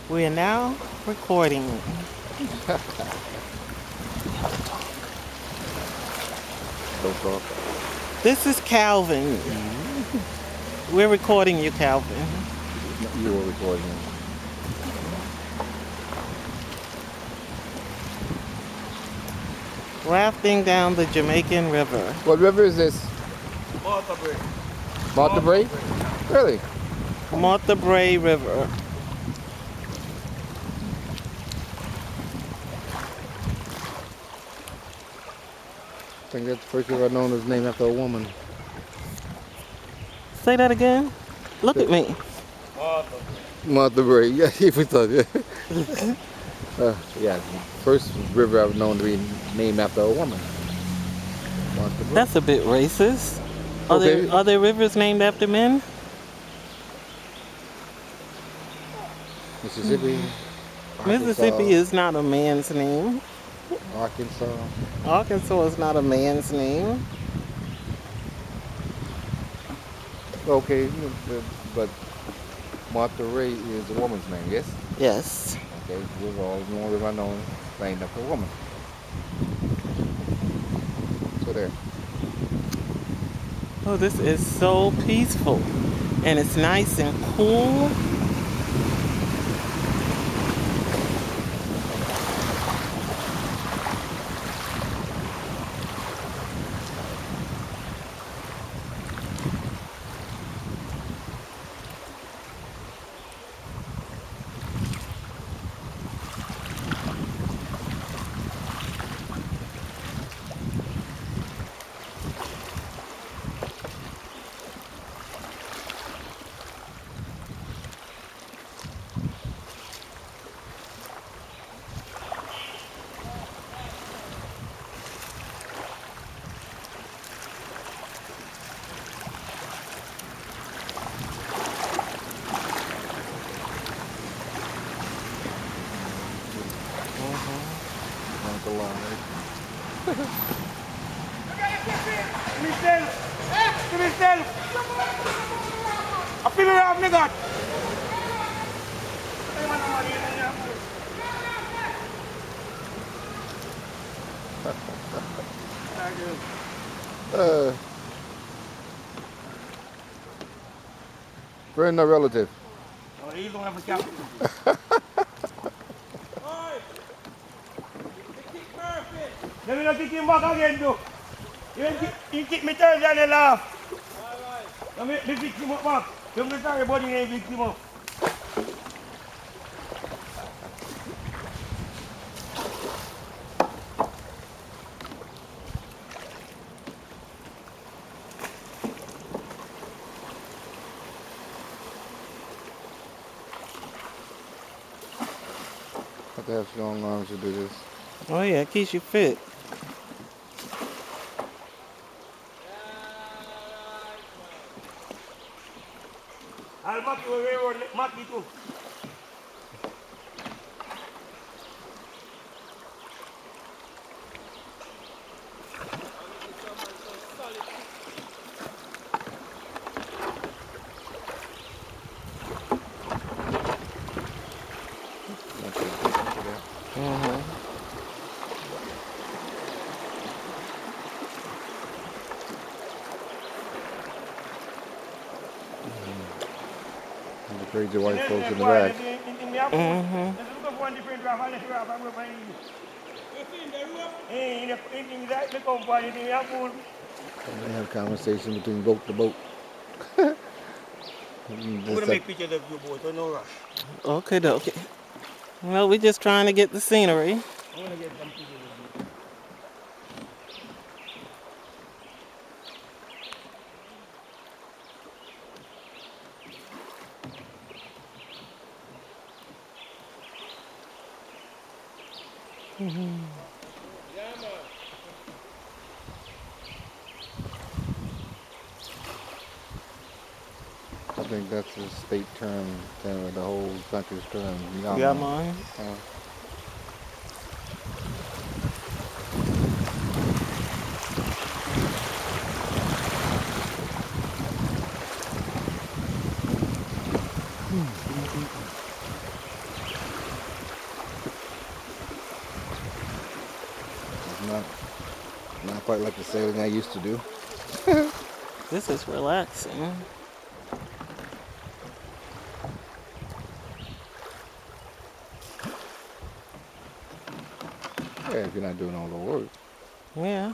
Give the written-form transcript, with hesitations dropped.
We are now recording. Don't talk. This is Calvin. We're recording you, Calvin. You were recording. Rafting down the Jamaican River. What river is this? Brae? Really? Brae River. I think that's the first river I've known is named after a woman. Say that again. Look at me. Martha Brae. Yeah, we thought. Yeah, first river I've known to be named after a woman. Martha Brae. That's a bit racist. Okay. Are there rivers named after men? Mississippi. Mississippi is not a man's name. Arkansas. Arkansas is not a man's name. Okay, but Martha Brae is a woman's name, yes? Yes. Okay, we've all known river I know named after a woman. So there. Oh, this is so peaceful. And it's nice and cool. Not alive. Friend or relative? Oh, he's gonna have a captain. Let me not kick him back again, though. You kick me turn down and laugh. Let me pick him up back. Don't get sorry, buddy, ain't pick him up. Have to have strong arms to do this. Oh yeah, it keeps you fit. I'll mark you railroad, mark you too. The crazy white folks in the back. They have conversation between boat to boat. I'm gonna make pictures of you both, so no rush. Okay, okay. Well, we're just trying to get the scenery. I'm gonna get some pictures of you. I think that's the state term, the whole country's term. You got mine? not quite like the sailing I used to do. This is relaxing. Yeah, if you're not doing all the work. Yeah.